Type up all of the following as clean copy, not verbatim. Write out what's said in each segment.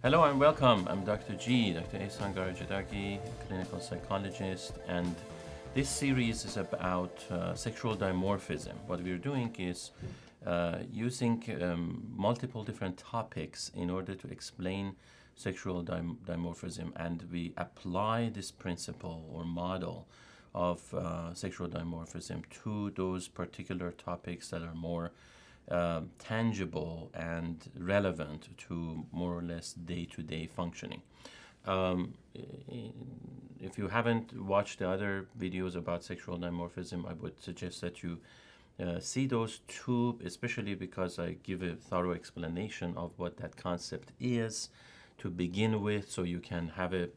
Hello and welcome. I'm Dr. Ehsan Garajadagi, clinical psychologist, and this series is about sexual dimorphism. What we're doing is using multiple different topics in order to explain sexual dimorphism, and we apply this principle or model of sexual dimorphism to those particular topics that are more tangible and relevant to more or less day-to-day functioning. If you haven't watched the other videos about sexual dimorphism, I would suggest that you see those two, especially because I give a thorough explanation of what that concept is to begin with, so you can have a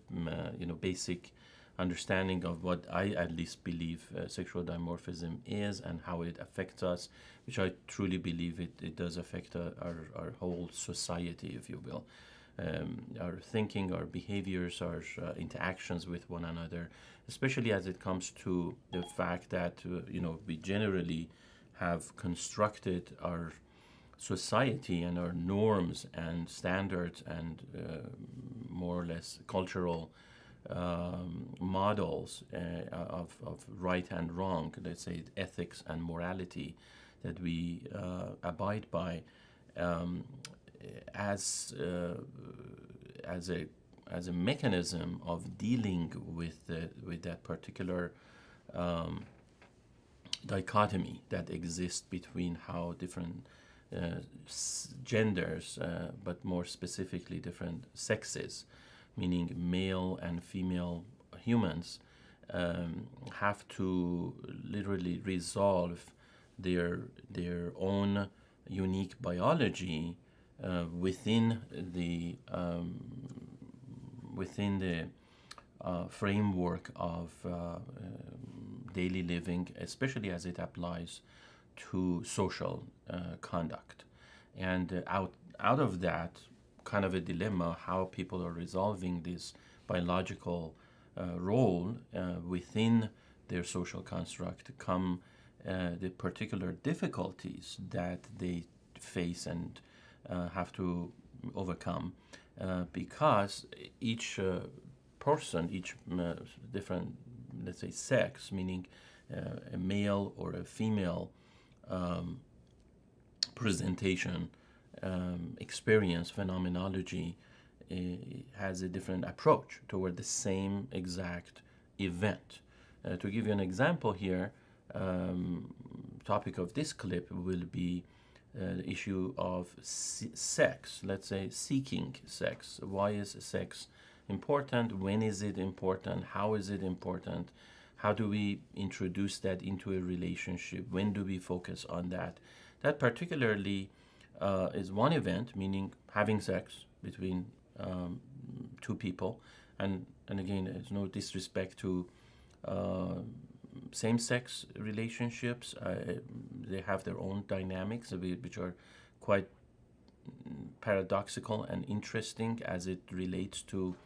basic understanding of what I at least believe sexual dimorphism is and how it affects us, which I truly believe it does affect our whole society, if you will. Our thinking, our behaviors, our interactions with one another, especially as it comes to the fact that we generally have constructed our society and our norms and standards and more or less cultural models of right and wrong, let's say ethics and morality, that we abide by as a mechanism of dealing with that particular dichotomy that exists between how different genders, but more specifically different sexes, meaning male and female humans, have to literally resolve their own unique biology within the framework of daily living, especially as it applies to social conduct. And out of that kind of a dilemma, how people are resolving this biological role within their social construct, come the particular difficulties that they face and have to overcome, because each person, each different, let's say, sex, meaning a male or a female presentation, experience, phenomenology, has a different approach toward the same exact event. To give you an example here, topic of this clip will be the issue of sex, let's say seeking sex. Why is sex important? When is it important? How is it important? How do we introduce that into a relationship? When do we focus on that? That particularly is one event, meaning having sex between two people, and again, there's no disrespect to same-sex relationships. They have their own dynamics, which are quite paradoxical and interesting as it relates to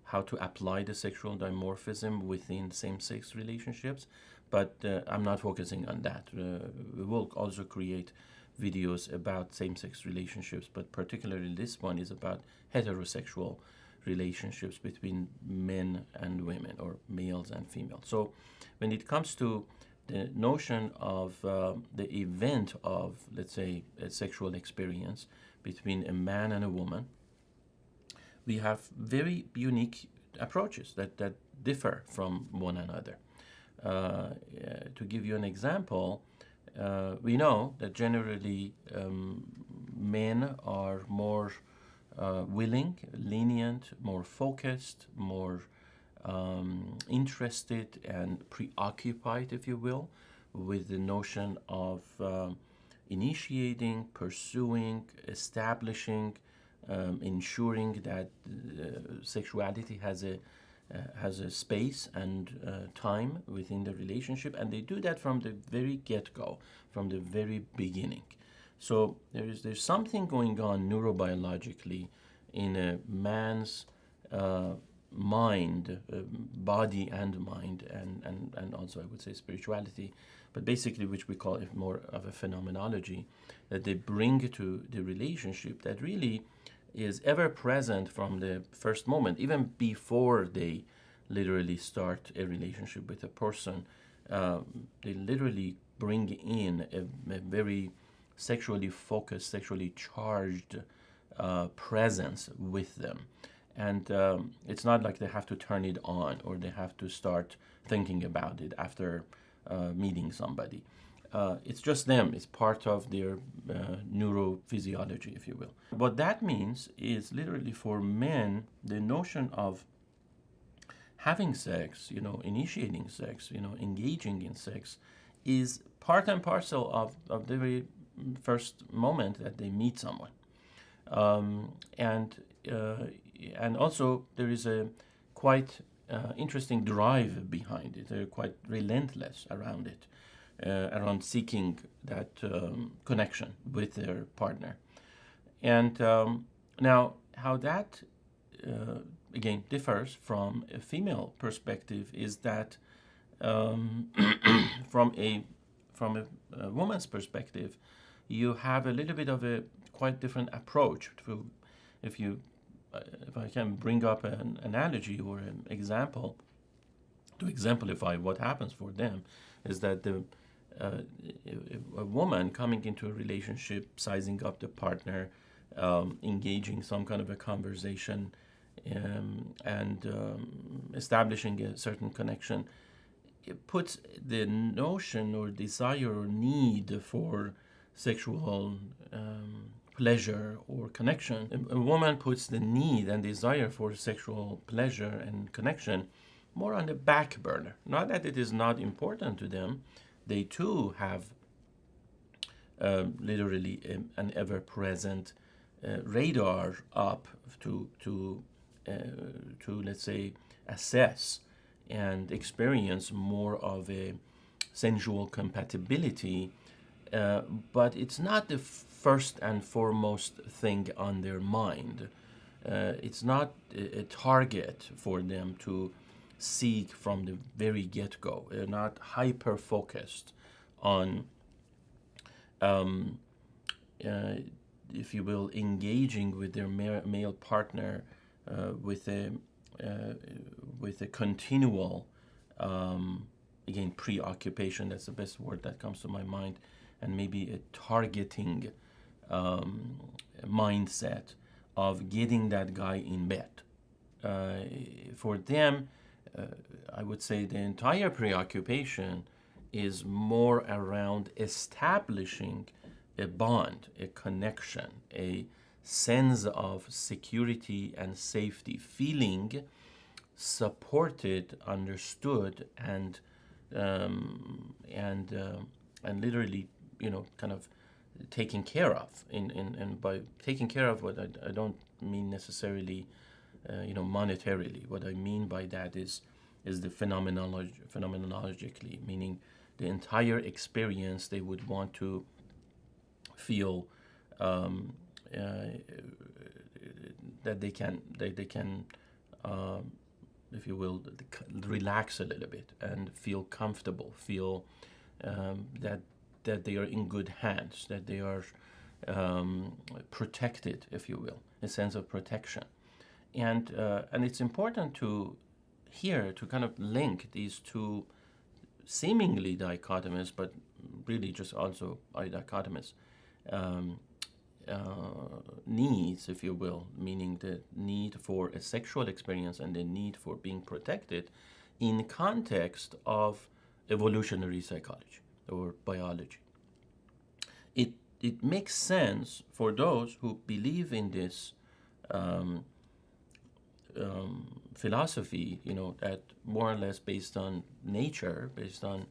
how to apply the sexual dimorphism within same-sex relationships. But I'm not focusing on that. We will also create videos about same-sex relationships, but particularly this one is about heterosexual relationships between men and women, or males and females. So when it comes to the notion of the event of, let's say, a sexual experience between a man and a woman, we have very unique approaches that differ from one another. To give you an example, we know that generally men are more willing, lenient, more focused, more interested and preoccupied, if you will, with the notion of initiating, pursuing, establishing, ensuring that sexuality has a space and time within the relationship, and they do that from the very get-go, from the very beginning. So there's something going on neurobiologically in a man's mind, body and mind, and also I would say spirituality, but basically which we call it more of a phenomenology that they bring to the relationship, that really is ever present from the first moment, even before they literally start a relationship with a person. They literally bring in a very sexually focused, sexually charged presence with them. And it's not like they have to turn it on or they have to start thinking about it after meeting somebody. It's just them. It's part of their neurophysiology, if you will. What that means is literally for men, the notion of having sex, initiating sex, engaging in sex, is part and parcel of the very first moment that they meet someone. Um, and uh, and also there is a quite interesting drive behind it. They're quite relentless around it, around seeking that connection with their partner. And now, how that again differs from a female perspective is that um, from a a woman's perspective, you have a little bit of a quite different approach to, if you if I can bring up an analogy or an example to exemplify what happens for them, is that uh, a woman coming into a relationship, sizing up the partner, engaging some kind of a conversation, and establishing a certain connection, it puts the notion or desire or need for sexual pleasure or connection. A woman puts the need and desire for sexual pleasure and connection more on the back burner. Not that it is not important to them, they too have literally an ever-present radar up to let's say assess and experience more of a sensual compatibility, but it's not the first and foremost thing on their mind. It's not a target for them to seek from the very get-go. They're not hyper-focused on, um, uh, if you will, engaging with their male partner uh, with a uh, with a continual, again, preoccupation. That's the best word that comes to my mind, and maybe a targeting um, mindset of getting that guy in bed. Uh, for them, uh, I would say the entire preoccupation is more around establishing a bond, a connection, a sense of security and safety, feeling supported, understood, and literally, kind of taken care of. And by taking care of, what I don't mean necessarily, monetarily. What I mean by that is the phenomenologically, meaning the entire experience. They would want to feel um, uh, that they can if you will, relax a little bit and feel comfortable, feel that they are in good hands, that they are protected, if you will, a sense of protection. And it's important to here to kind of link these two seemingly dichotomous, but really just also dichotomous um, needs, if you will, meaning the need for a sexual experience and the need for being protected in context of evolutionary psychology or biology. It makes sense for those who believe in this um, philosophy, that more or less based on nature, based on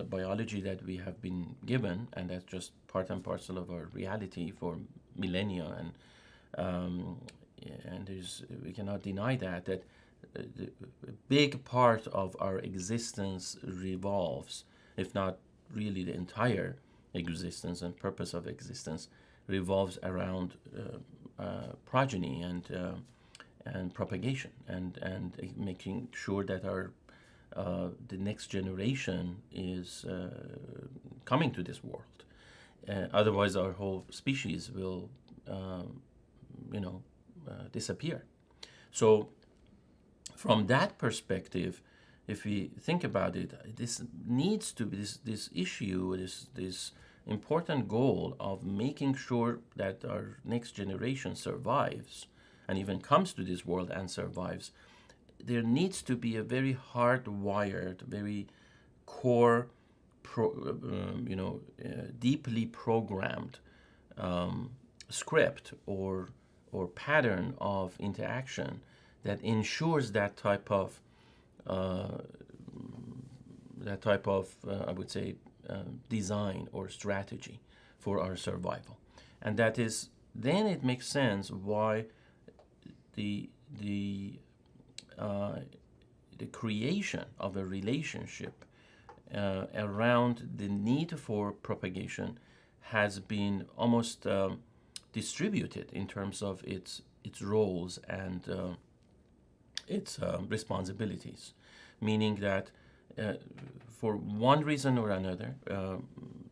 biology that we have been given, and that's just part and parcel of our reality for millennia, and we cannot deny that a big part of our existence revolves, if not really the entire existence and purpose of existence, revolves around progeny and propagation and making sure that the next generation is coming to this world. Otherwise, our whole species will disappear. So from that perspective, if we think about it, this needs to be this issue, this important goal of making sure that our next generation survives and even comes to this world and survives. There needs to be a very hardwired, very core, deeply programmed script or pattern of interaction that ensures uh, I would say design or strategy for our survival, and that is then it makes sense why the the uh, the creation of a relationship around the need for propagation has been almost distributed in terms of its roles and its responsibilities, meaning that uh, for one reason or another,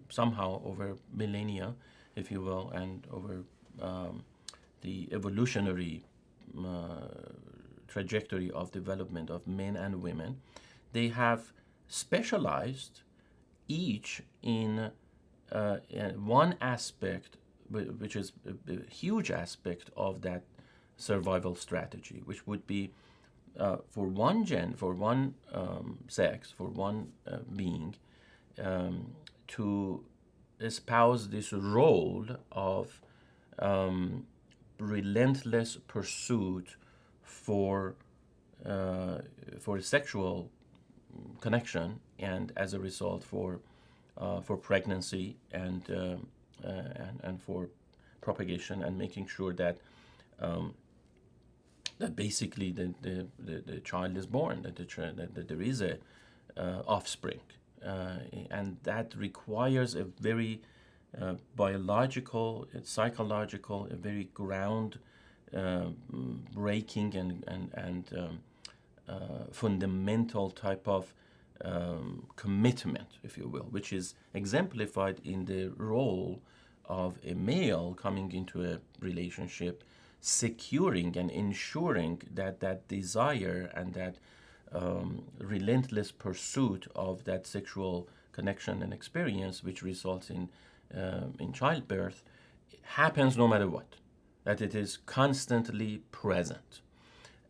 somehow over millennia, if you will, and over the evolutionary uh, trajectory of development of men and women, they have specialized each in one aspect, which is a huge aspect of that survival strategy, which would be for one sex, for one being, to espouse this role of um, relentless pursuit for for sexual connection, and as a result for pregnancy and for propagation, and making sure that um, that basically the child is born, that there is a offspring, and that requires a very biological, psychological, a very ground breaking and fundamental type of commitment, if you will, which is exemplified in the role of a male coming into a relationship, securing and ensuring that that desire and that relentless pursuit of that sexual connection and experience, which results in childbirth, happens no matter what, that it is constantly present.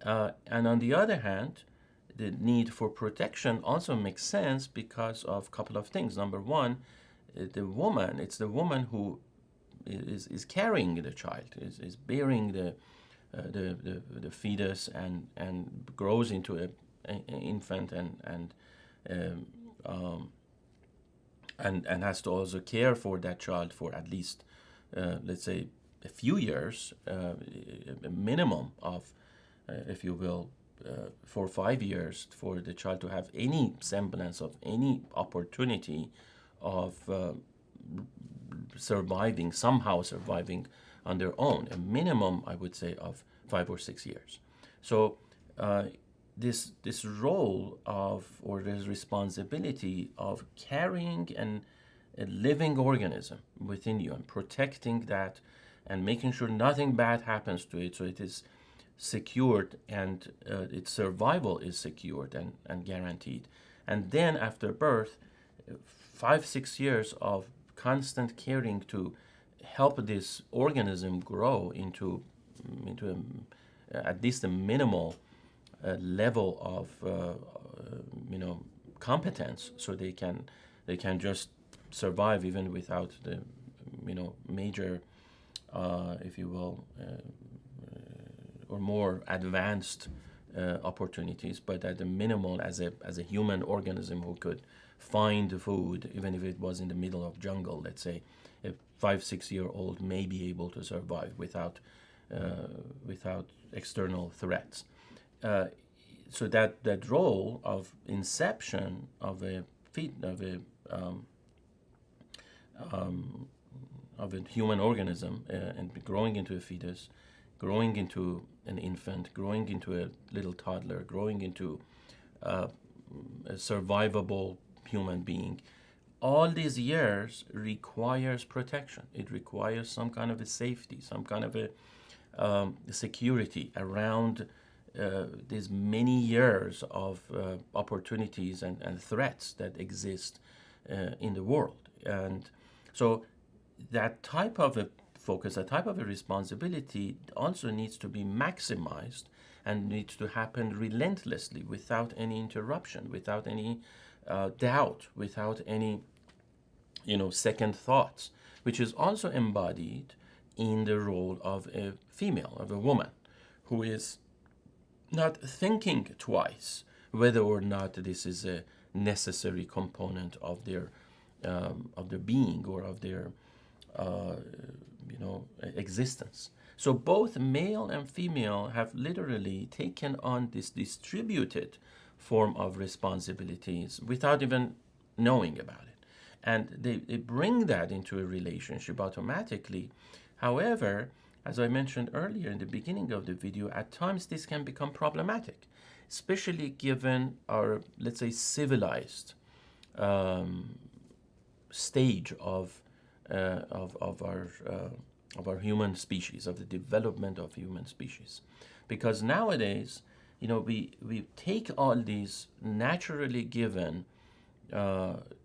And on the other hand, the need for protection also makes sense because of a couple of things. Number one, it's the woman who is carrying the child, is bearing the fetus and grows into an infant um, um, and has to also care for that child for at least, let's say, a few years, a minimum of, if you will, 4 or 5 years for the child to have any semblance of any opportunity of somehow surviving on their own. A minimum, I would say, of 5 or 6 years. So this role of, or this responsibility of carrying a living organism within you and protecting that and making sure nothing bad happens to it, so it is secured and its survival is secured and guaranteed. And then after birth, 5 6 years of constant caring to help this organism grow into at least a minimal level of competence, so they can just survive even without the major, if you will, or more advanced opportunities, but at the minimal, as a human organism who could find food, even if it was in the middle of jungle, let's say, a 5 6 year old may be able to survive without external threats. So that role of inception of a of a human organism and growing into a fetus, growing into an infant, growing into a little toddler, growing into a survivable human being, all these years requires protection. It requires some kind of a safety, some kind of a security around these many years of opportunities and threats that exist in the world. And so that type of a focus, that type of a responsibility also needs to be maximized and needs to happen relentlessly without any interruption, without any doubt, without any second thoughts, which is also embodied in the role of a female, of a woman, who is not thinking twice whether or not this is a necessary component of their being or of their existence. So both male and female have literally taken on this distributed form of responsibilities without even knowing about it. And they bring that into a relationship automatically. However, as I mentioned earlier in the beginning of the video, at times this can become problematic, especially given our, let's say, civilized stage of our human species, of the development of human species. Because nowadays, we take all these naturally given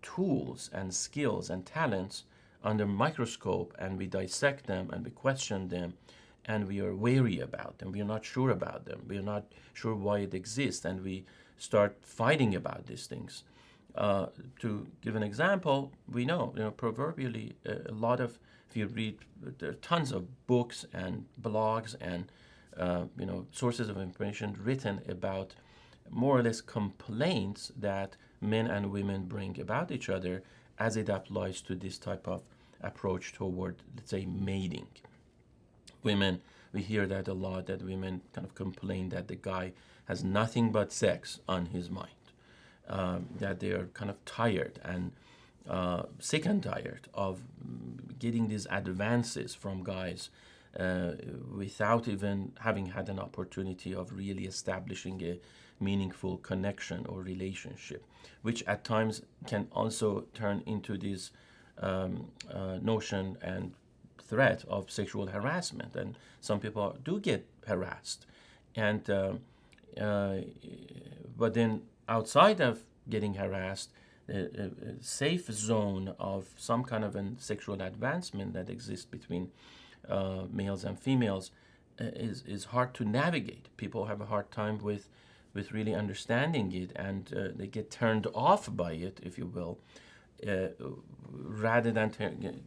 tools and skills and talents under microscope, and we dissect them and we question them, and we are wary about them. We are not sure about them. We are not sure why it exists, and we start fighting about these things. To give an example, we know, proverbially, a lot of, if you read, there are tons of books and blogs and sources of information written about more or less complaints that men and women bring about each other as it applies to this type of approach toward, let's say, mating. Women, we hear that a lot, that women kind of complain that the guy has nothing but sex on his mind, that they are kind of tired and sick and tired of getting these advances from guys without even having had an opportunity of really establishing a meaningful connection or relationship, which at times can also turn into this notion and threat of sexual harassment. And some people do get harassed. And but then outside of getting harassed, a safe zone of some kind of a sexual advancement that exists between males and females is hard to navigate. People have a hard time with really understanding it, and they get turned off by it, if you will, rather than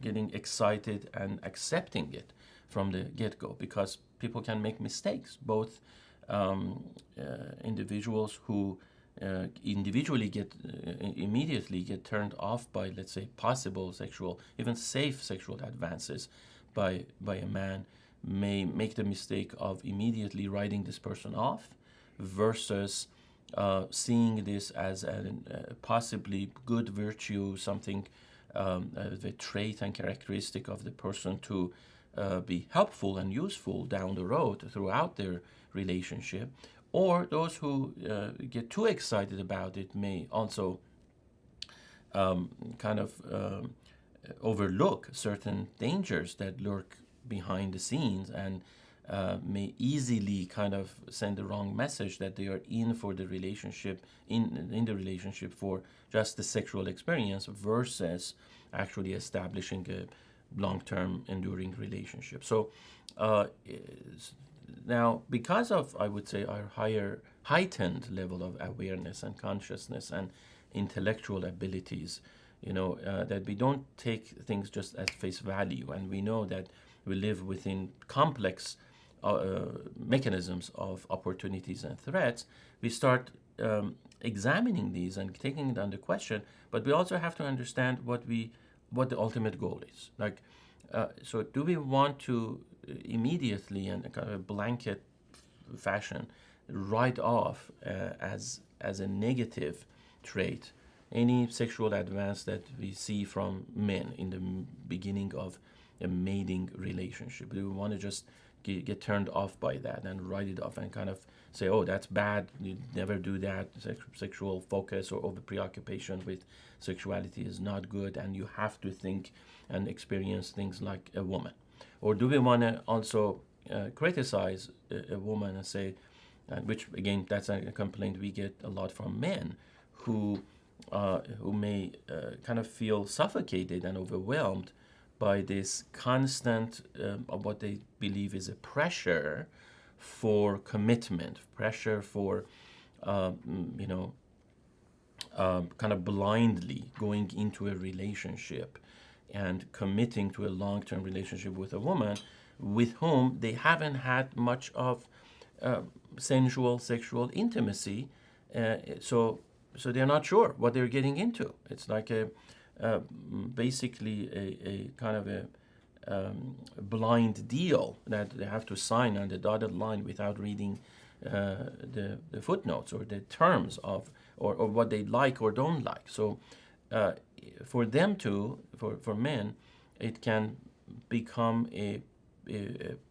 getting excited and accepting it from the get-go, because people can make mistakes, both individuals who individually immediately get turned off by, let's say, possible sexual, even safe sexual advances by a man, may make the mistake of immediately writing this person off versus seeing this as a possibly good virtue, something, the trait and characteristic of the person to be helpful and useful down the road throughout their relationship. Or those who get too excited about it may also kind of overlook certain dangers that lurk behind the scenes, and may easily kind of send the wrong message that they are in for the relationship, in the relationship for just the sexual experience versus actually establishing a long-term enduring relationship. So now, because of, I would say, our heightened level of awareness and consciousness and intellectual abilities, that we don't take things just at face value, and we know that we live within complex mechanisms of opportunities and threats, we start examining these and taking it under question. But we also have to understand what the ultimate goal is. Like, so do we want to immediately, in a kind of a blanket fashion, write off as a negative trait any sexual advance that we see from men in the beginning of a mating relationship? Do we want to just get turned off by that and write it off and kind of say, oh, that's bad, you never do that, sexual focus or over preoccupation with sexuality is not good, and you have to think and experience things like a woman? Or do we want to also criticize a woman and say, which again, that's a complaint we get a lot from men who may kind of feel suffocated and overwhelmed by this constant of what they believe is a pressure for commitment, pressure for kind of blindly going into a relationship and committing to a long-term relationship with a woman with whom they haven't had much of sensual sexual intimacy, so they're not sure what they're getting into. It's like basically a kind of a blind deal that they have to sign on the dotted line without reading the footnotes or the terms of or what they like or don't like. So for them for men, it can become a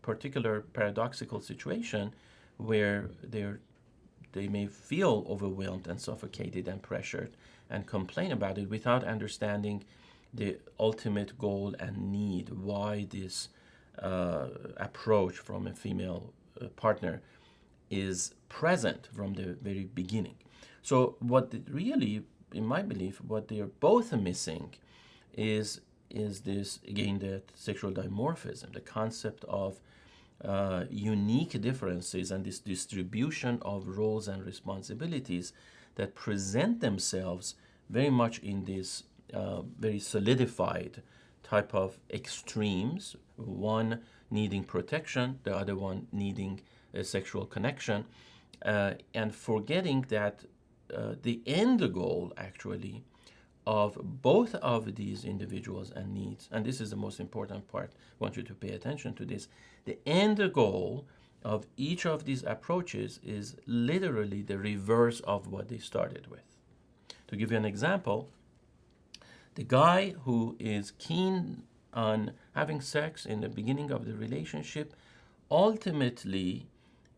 particular paradoxical situation where they may feel overwhelmed and suffocated and pressured and complain about it without understanding the ultimate goal and need, why this approach from a female partner is present from the very beginning. So what really, in my belief, what they are both missing is this, again, the sexual dimorphism, the concept of unique differences and this distribution of roles and responsibilities that present themselves very much in this very solidified type of extremes, one needing protection, the other one needing a sexual connection, and forgetting that the end goal actually of both of these individuals and needs, and this is the most important part, I want you to pay attention to this, the end goal of each of these approaches is literally the reverse of what they started with. To give you an example, the guy who is keen on having sex in the beginning of the relationship ultimately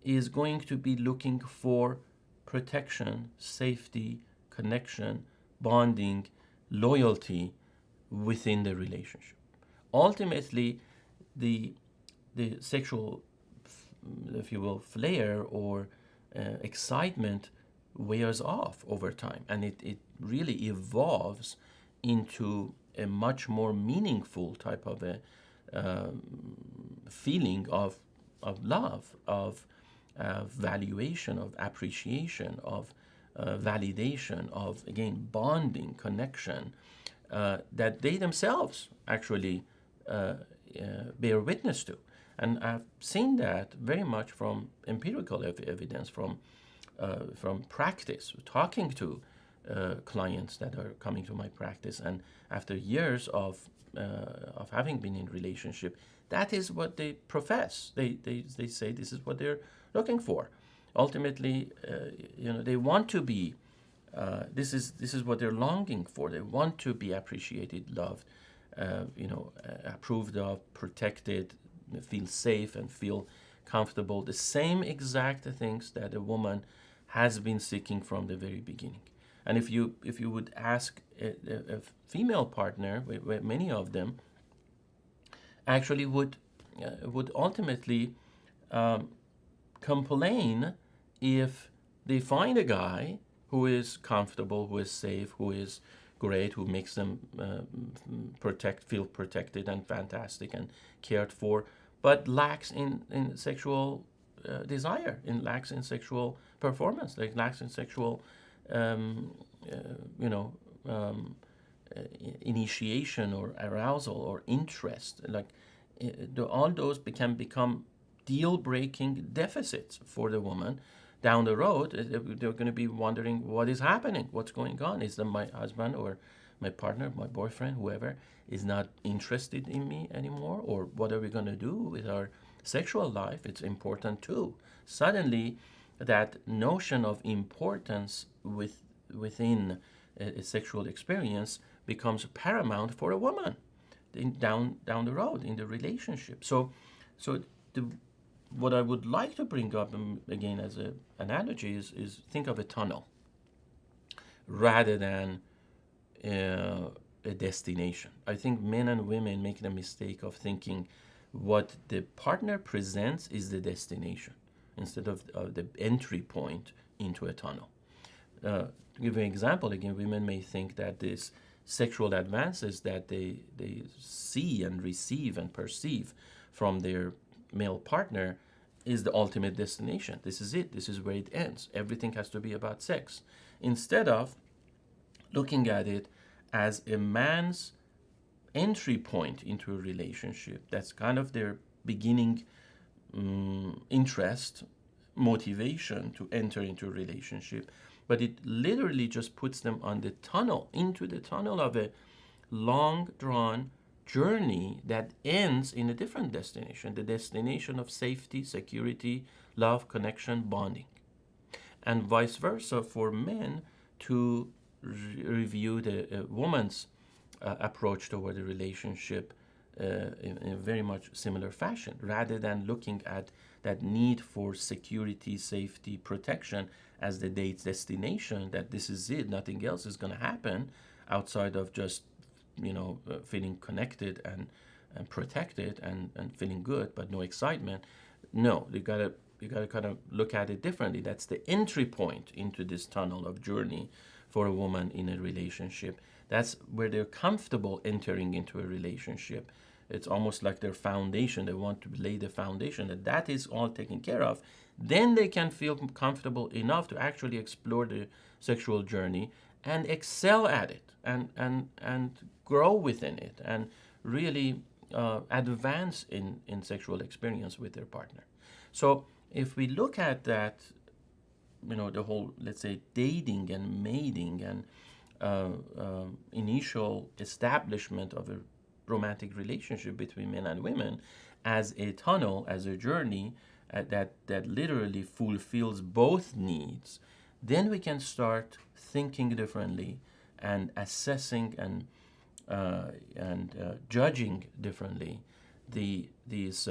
is going to be looking for protection, safety, connection, bonding, loyalty within the relationship. Ultimately, the sexual, if you will, flair or excitement wears off over time, and it really evolves into a much more meaningful type of a feeling of love, of valuation, of appreciation, of validation, of, again, bonding, connection, that they themselves actually bear witness to. And I've seen that very much from empirical evidence, from practice, talking to clients that are coming to my practice, and after years of having been in relationship, that is what they profess. They say this is what they're looking for. Ultimately, they want to be. This is what they're longing for. They want to be appreciated, loved, approved of, protected, feel safe and feel comfortable. The same exact things that a woman has been seeking from the very beginning. And if you would ask a female partner, where many of them actually would ultimately complain if they find a guy who is comfortable, who is safe, who is great, who makes them feel protected and fantastic and cared for, but lacks in sexual desire, lacks in sexual performance, lacks in sexual initiation or arousal or interest. All those can become deal-breaking deficits for the woman. Down the road, they're going to be wondering what is happening, what's going on. Is that my husband or my partner, my boyfriend, whoever, is not interested in me anymore? Or what are we going to do with our sexual life? It's important too. Suddenly, that notion of importance within a sexual experience becomes paramount for a woman down the road in the relationship. So what I would like to bring up again as an analogy is think of a tunnel rather than a destination. I think men and women make the mistake of thinking what the partner presents is the destination instead of the entry point into a tunnel. To give you an example, again, women may think that this sexual advances that they see and receive and perceive from their male partner is the ultimate destination. This is it. This is where it ends. Everything has to be about sex. Instead of looking at it as a man's entry point into a relationship, that's kind of their beginning interest, motivation to enter into a relationship. But it literally just puts them on the tunnel, into the tunnel of a long drawn journey that ends in a different destination, the destination of safety, security, love, connection, bonding. And vice versa for men to review the woman's approach toward a relationship in a very much similar fashion, rather than looking at that need for security, safety, protection as the date's destination, that this is it, nothing else is going to happen outside of just, feeling connected and protected and feeling good, but no excitement. No, you gotta kind of look at it differently. That's the entry point into this tunnel of journey for a woman in a relationship. That's where they're comfortable entering into a relationship. It's almost like their foundation. They want to lay the foundation that is all taken care of. Then they can feel comfortable enough to actually explore the sexual journey and excel at it and grow within it and really advance in sexual experience with their partner. So if we look at that, the whole, let's say, dating and mating and initial establishment of a romantic relationship between men and women as a tunnel, as a journey that literally fulfills both needs, then we can start thinking differently and assessing and judging differently these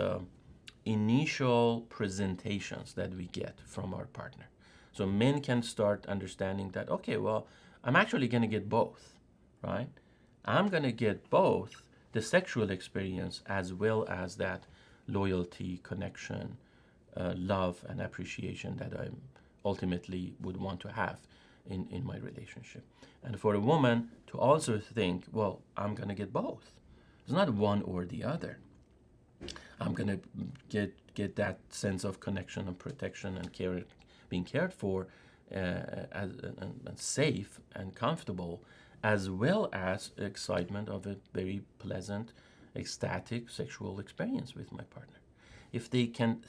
initial presentations that we get from our partner. So men can start understanding that, okay, well, I'm actually going to get both, right? I'm going to get both the sexual experience as well as that loyalty, connection, love, and appreciation that I ultimately would want to have in my relationship. And for a woman to also think, well, I'm going to get both. It's not one or the other. I'm going to get that sense of connection and protection and care, being cared for and safe and comfortable, as well as excitement of a very pleasant, ecstatic sexual experience with my partner. If they can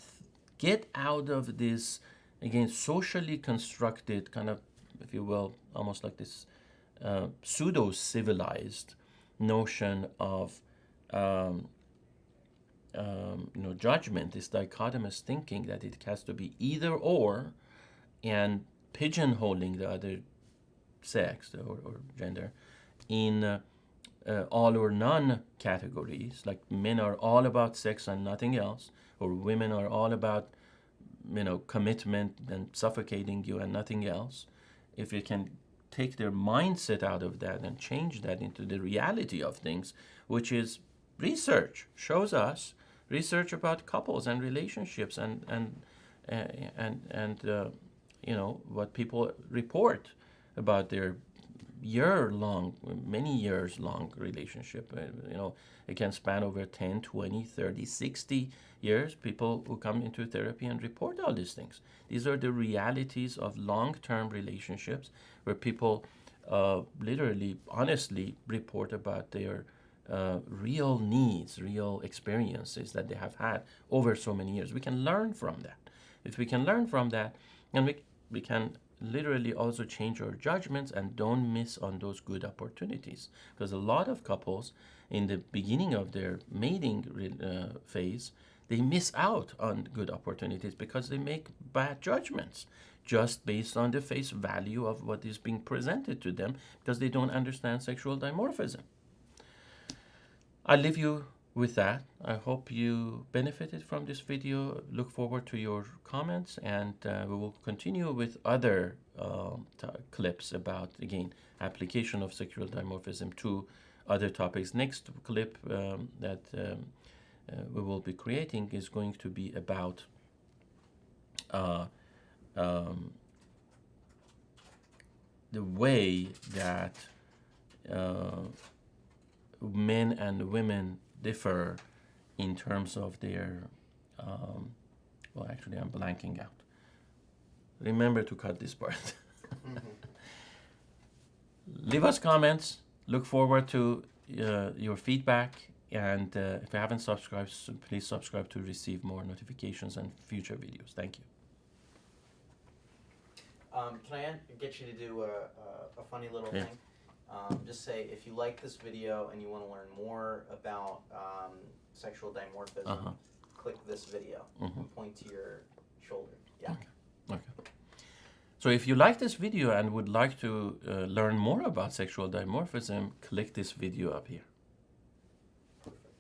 get out of this, again, socially constructed kind of, if you will, almost like this pseudo-civilized notion of judgment, this dichotomous thinking that it has to be either or, and pigeonholing the other sex or gender in all or none categories, like men are all about sex and nothing else, or women are all about commitment and suffocating you and nothing else. If you can take their mindset out of that and change that into the reality of things, which is research shows us, research about couples and relationships and what people report about their many years long relationship. It can span over 10, 20, 30, 60 years. People who come into therapy and report all these things. These are the realities of long-term relationships where people literally, honestly report about their real needs, real experiences that they have had over so many years. We can learn from that. If we can learn from that, and we can literally also change our judgments and don't miss on those good opportunities. Because a lot of couples in the beginning of their mating phase, they miss out on good opportunities because they make bad judgments just based on the face value of what is being presented to them because they don't understand sexual dimorphism. I leave you with that, I hope you benefited from this video. Look forward to your comments, and we will continue with other clips about, again, application of sexual dimorphism to other topics. Next clip that we will be creating is going to be about the way that men and women differ in terms of their, well, actually, I'm blanking out. Remember to cut this part. Leave us comments. Look forward to your feedback. And if you haven't subscribed, please subscribe to receive more notifications and future videos. Thank you. Can I get you to do a funny little thing? Just say, if you like this video and you want to learn more about sexual dimorphism, click this video and point to your shoulder. Yeah. Okay. So if you like this video and would like to learn more about sexual dimorphism, click this video up here.